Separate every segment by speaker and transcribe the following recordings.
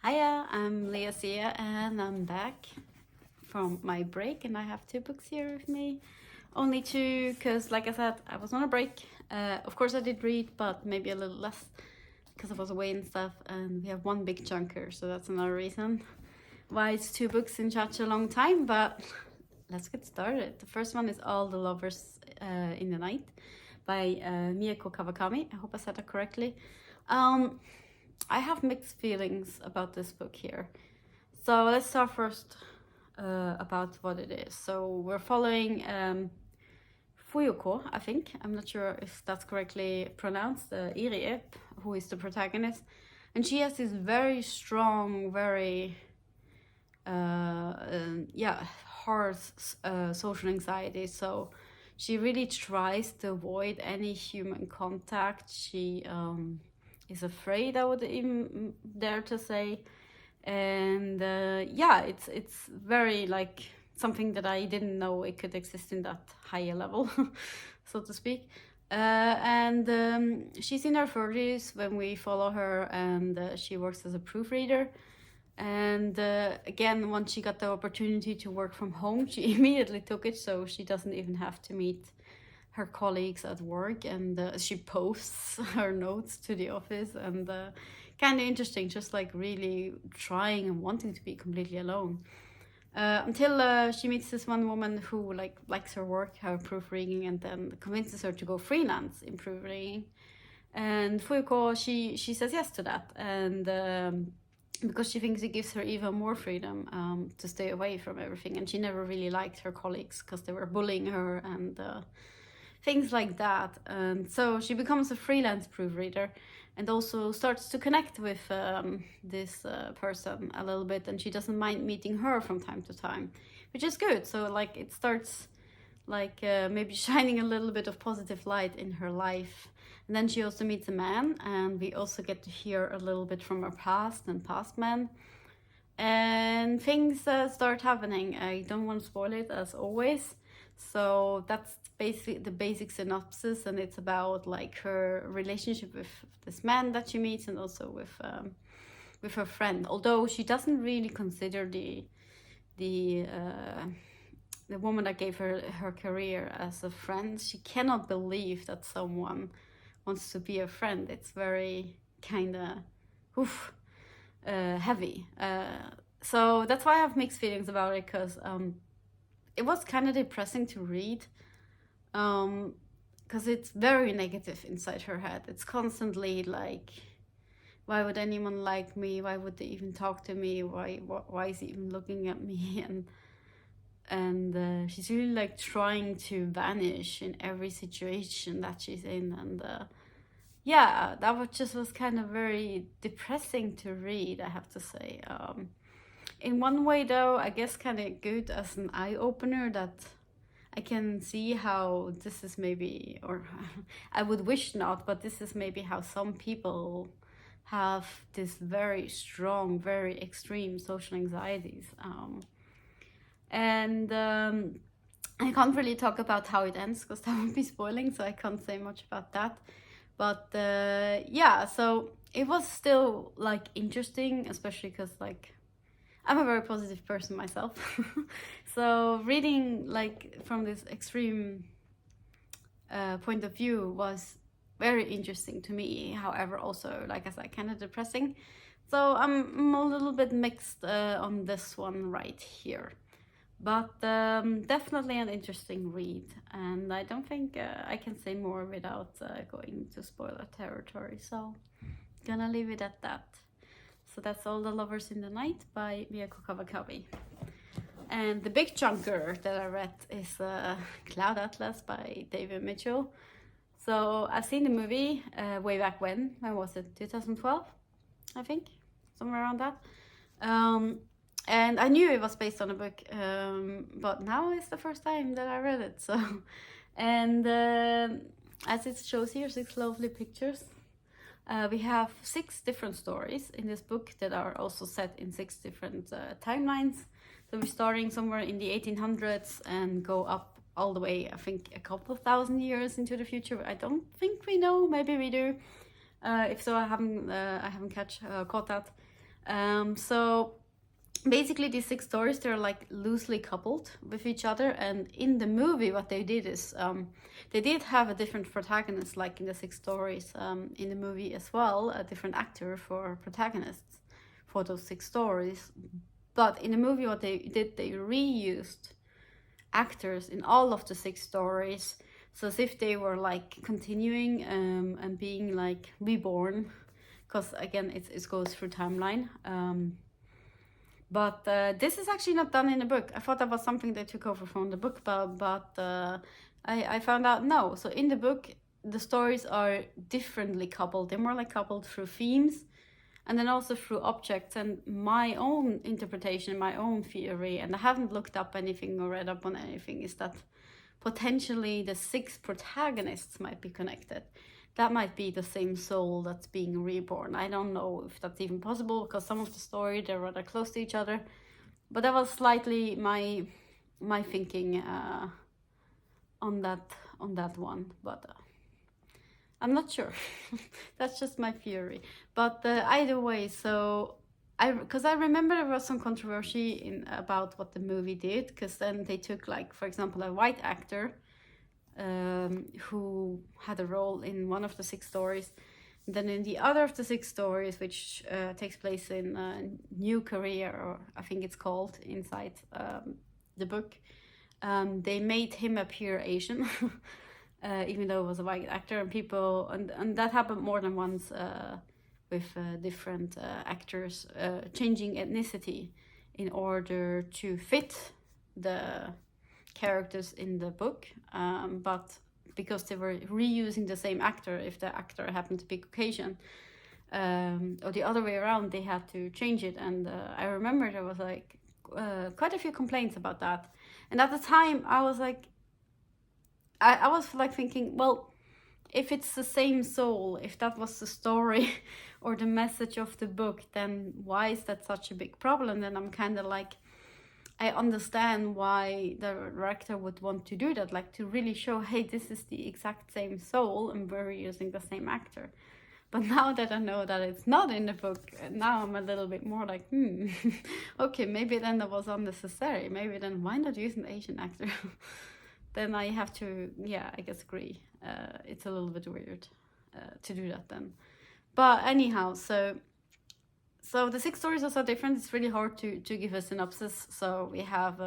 Speaker 1: Hiya, I'm Leah and I'm back from my break, and I have two books here with me. Only two, because like I said, I was on a break. Of course I did read, but maybe a little less because I was away and stuff, and we have one big chunker, so that's another reason why it's two books in such a long time, but let's get started. The first one is All the Lovers in the Night by Mieko Kawakami. I hope I said that correctly. I have mixed feelings about this book here. So let's start first about what it is. So we're following Fuyuko, I think. I'm not sure if that's correctly pronounced, Irie, who is the protagonist. And she has this very strong, very hard social anxiety. So she really tries to avoid any human contact. She is afraid, I would even dare to say. And it's very like something that I didn't know it could exist in that higher level, so to speak. She's in her 30s when we follow her, and she works as a proofreader. And again, once she got the opportunity to work from home, she immediately took it, so she doesn't even have to meet her colleagues at work, and she posts her notes to the office, and kind of interesting, just like really trying and wanting to be completely alone. Until she meets this one woman who likes her work, her proofreading, and then convinces her to go freelance in proofreading. And Fuyuko, she says yes to that, and because she thinks it gives her even more freedom to stay away from everything. And she never really liked her colleagues because they were bullying her and things like that. And so she becomes a freelance proofreader and also starts to connect with this person a little bit, and she doesn't mind meeting her from time to time, which is good. So like it starts like maybe shining a little bit of positive light in her life. And then she also meets a man, and we also get to hear a little bit from her past and past men. And things start happening. I don't want to spoil it, as always. So that's basically the basic synopsis, and it's about like her relationship with this man that she meets, and also with her friend. Although she doesn't really consider the woman that gave her her career as a friend. She cannot believe that someone wants to be a friend. It's very kind of heavy. So that's why I have mixed feelings about it, because it was kind of depressing to read, because it's very negative inside her head. It's constantly like, why would anyone like me? Why would they even talk to me? Why is he even looking at me? And she's really like trying to vanish in every situation that she's in. And that was kind of very depressing to read, I have to say. In one way though, I guess kind of good as an eye-opener, that I can see how this is maybe, or I would wish not, but this is maybe how some people have this very strong, very extreme social anxieties. I can't really talk about how it ends because that would be spoiling, so I can't say much about that. But so it was still like interesting, especially because like I'm a very positive person myself. So reading like from this extreme point of view was very interesting to me. However, also, like I said, kind of depressing. So I'm a little bit mixed on this one right here. But definitely an interesting read, and I don't think I can say more without going to spoiler territory, so gonna leave it at that. So that's All the Lovers in the Night by Mieko Kawakami. And the big chunker that I read is Cloud Atlas by David Mitchell. So I've seen the movie way back when was it, 2012, I think, somewhere around that. And I knew it was based on a book, but now it's the first time that I read it. So, and as it shows here, 6 lovely pictures. We have 6 different stories in this book that are also set in 6 different timelines. So we're starting somewhere in the 1800s and go up all the way, I think, a couple of thousand years into the future. I don't think we know. Maybe we do. If so, I haven't caught that. So basically these 6 stories, they're like loosely coupled with each other, and in the movie what they did is they did have a different protagonist, like in the 6 stories. In the movie as well, a different actor for protagonists for those 6 stories. But in the movie what they did, they reused actors in all of the 6 stories, so as if they were like continuing and being like reborn, because again it goes through timeline. But this is actually not done in the book. I thought that was something they took over from the book, but I found out no. So in the book, the stories are differently coupled. They're more like coupled through themes, and then also through objects. And my own interpretation, my own theory, and I haven't looked up anything or read up on anything, is that potentially the 6 protagonists might be connected. That might be the same soul that's being reborn. I don't know if that's even possible, because some of the story, they're rather close to each other. But that was slightly my thinking on that one. But I'm not sure. That's just my theory. But either way, so because I remember there was some controversy about what the movie did, because then they took, like, for example, a white actor who had a role in one of the 6 stories. And then in the other of the 6 stories, which takes place in New Korea, or I think it's called inside the book, they made him appear Asian, even though it was a white actor. And people, and that happened more than once with different actors changing ethnicity in order to fit the characters in the book, but because they were reusing the same actor, if the actor happened to be Caucasian, or the other way around, they had to change it. And I remember there was like quite a few complaints about that. And at the time I was like, I was like thinking, well, if it's the same soul, if that was the story or the message of the book, then why is that such a big problem? Then I'm kind of like, I understand why the director would want to do that, like to really show, hey, this is the exact same soul and we're using the same actor. But now that I know that it's not in the book, now I'm a little bit more like, okay, maybe then that was unnecessary. Maybe then why not use an Asian actor? Then I have to, yeah, I guess agree. It's a little bit weird to do that then. But anyhow, so the 6 stories are so different, it's really hard to give a synopsis. So we have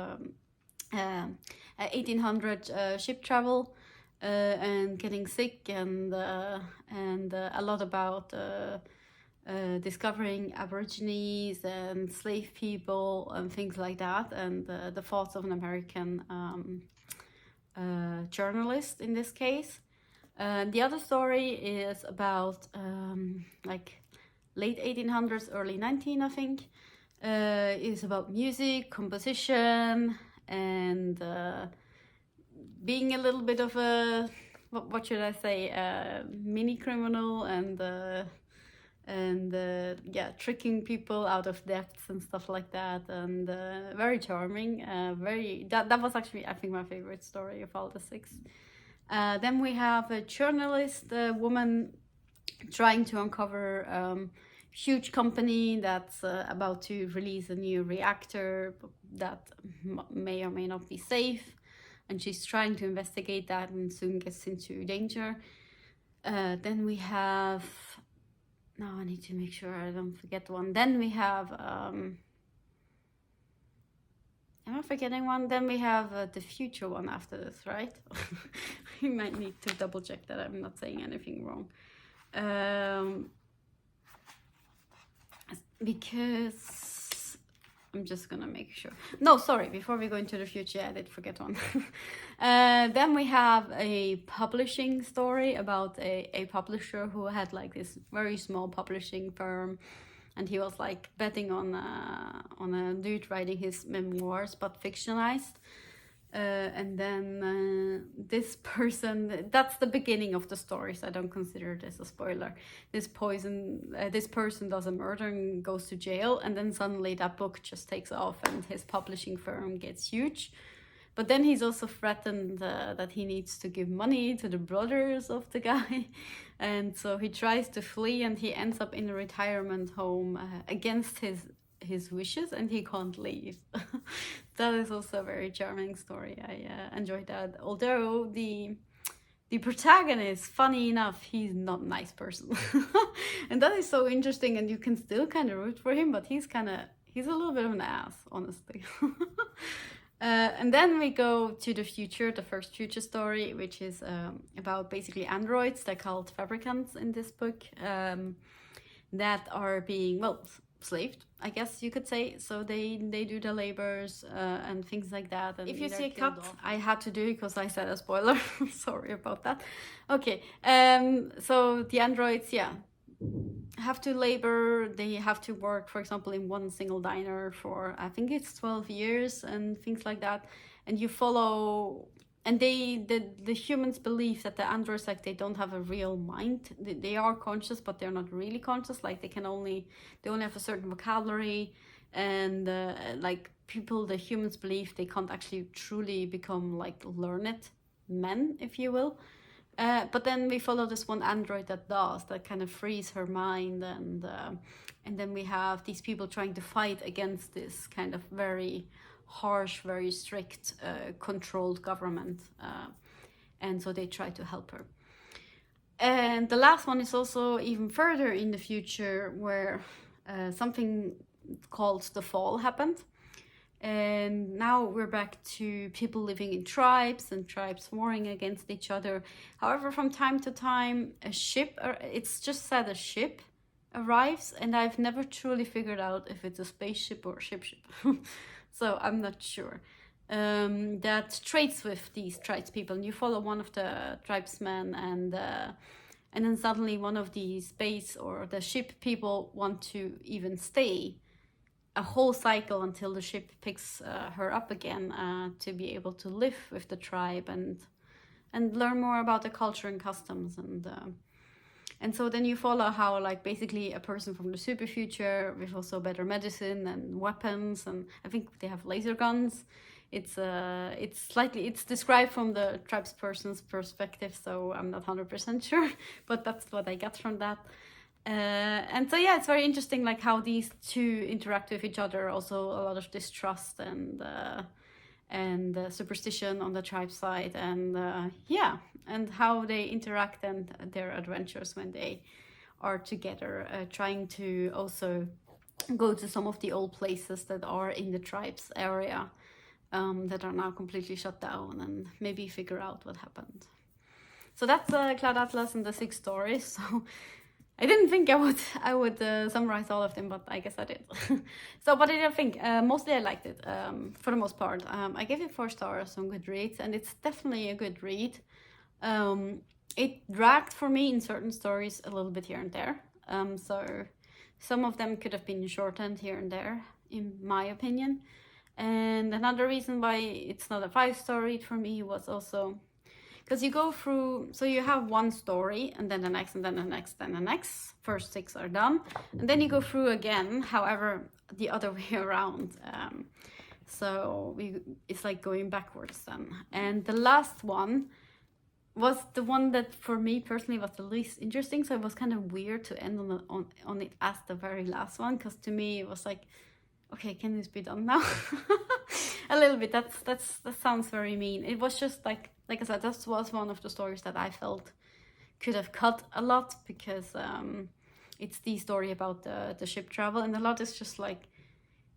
Speaker 1: 1800 ship travel and getting sick, and a lot about discovering Aborigines and slave people and things like that, and the thoughts of an American journalist in this case. The other story is about like late 1800s, early 19, I think. Is about music, composition, and being a little bit of a, what should I say, mini criminal, and yeah, tricking people out of debts and stuff like that, and very charming. That was actually, I think, my favorite story of all the 6. Then we have a journalist, a woman trying to uncover huge company that's about to release a new reactor that may or may not be safe, and she's trying to investigate that and soon gets into danger. Then we have, now I need to make sure I don't forget one. Then we have, am I forgetting one? Then we have the future one after this, right? We might need to double check that I'm not saying anything wrong. Because I'm just gonna make sure. No, sorry, before we go into the future, I did forget one. Then we have a publishing story about a publisher who had like this very small publishing firm, and he was like betting on a dude writing his memoirs but fictionalized. And then this person, that's the beginning of the story, so I don't consider this a spoiler. This person does a murder and goes to jail, and then suddenly that book just takes off and his publishing firm gets huge. But then he's also threatened that he needs to give money to the brothers of the guy. And so he tries to flee, and he ends up in a retirement home against his wishes, and he can't leave. That is also a very charming story. I enjoyed that. Although the protagonist, funny enough, he's not a nice person. And that is so interesting, and you can still kind of root for him, but he's a little bit of an ass, honestly. And then we go to the future, the first future story, which is about basically androids. They're called fabricants in this book, that are being, well, slaved, I guess you could say. So they do the labors and things like that. And if you see a cut, I had to do it because I said a spoiler. Sorry about that. Okay, so the androids, yeah, have to labor. They have to work, for example, in one single diner for, I think it's 12 years and things like that. And you follow, and the humans believe that the androids, like, they don't have a real mind. They are conscious, but they're not really conscious. Like, they only have a certain vocabulary, and like the humans believe they can't actually truly become like learned men, if you will. But then we follow this one android that kind of frees her mind, and then we have these people trying to fight against this kind of very harsh, very strict, controlled government, and so they try to help her. And the last one is also even further in the future, where something called the fall happened. And now we're back to people living in tribes, and tribes warring against each other. However, from time to time, a ship, it's just said a ship, arrives, and I've never truly figured out if it's a spaceship or a ship. So I'm not sure. That trades with these tribespeople, and you follow one of the tribesmen, and then suddenly one of the space or the ship people want to even stay a whole cycle until the ship picks her up again, to be able to live with the tribe and learn more about the culture and customs. And so then you follow how, like, basically a person from the super future with also better medicine and weapons, and I think they have laser guns. It's described from the tribesperson's perspective, so I'm not 100% sure, but that's what I got from that. And so yeah, it's very interesting, like, how these two interact with each other. Also a lot of distrust and superstition on the tribe side, and yeah, and how they interact and their adventures when they are together, trying to also go to some of the old places that are in the tribes area, that are now completely shut down, and maybe figure out what happened. So that's Cloud Atlas and the 6 stories. So I didn't think I would summarize all of them, but I guess I did. So what did I think? Mostly I liked it, for the most part. I gave it 4 stars on Goodreads, and it's definitely a good read. It dragged for me in certain stories a little bit here and there. So some of them could have been shortened here and there, in my opinion. And another reason why it's not a 5-star read for me was also because you go through, so you have one story, and then the next, and then the next, and the next. First 6 are done, and then you go through again, however, the other way around. So it's like going backwards then. And the last one was the one that for me personally was the least interesting, so it was kind of weird to end on it as the very last one, because to me it was like, okay, can this be done now? A little bit. That sounds very mean. It was just like I said, this was one of the stories that I felt could have cut a lot, because it's the story about the ship travel, and a lot is just like,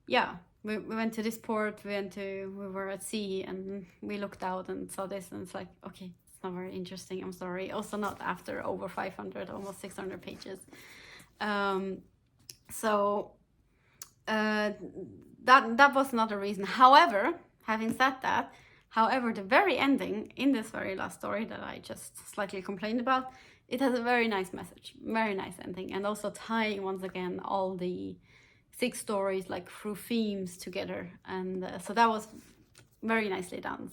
Speaker 1: yeah, we went to this port, we were at sea, and we looked out and saw this, and it's like, okay, it's not very interesting, I'm sorry. Also not after over 500, almost 600 pages. So that was not a reason. However, having said that, the very ending in this very last story that I just slightly complained about, it has a very nice message, very nice ending, and also tying once again all the 6 stories like through themes together, and so that was very nicely done.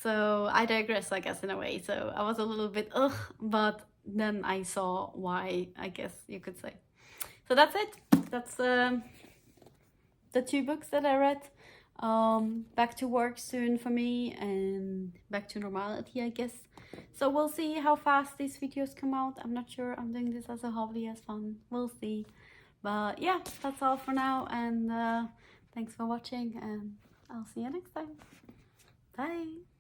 Speaker 1: So I digress, I guess, in a way. So I was a little bit but then I saw why, I guess you could say. So that's it. That's the 2 books that I read. back to work soon for me and back to normality, I guess. So we'll see how fast these videos come out. I'm not sure. I'm doing this as a hobby, as fun. We'll see. But yeah, that's all for now, and thanks for watching, and I'll see you next time. Bye.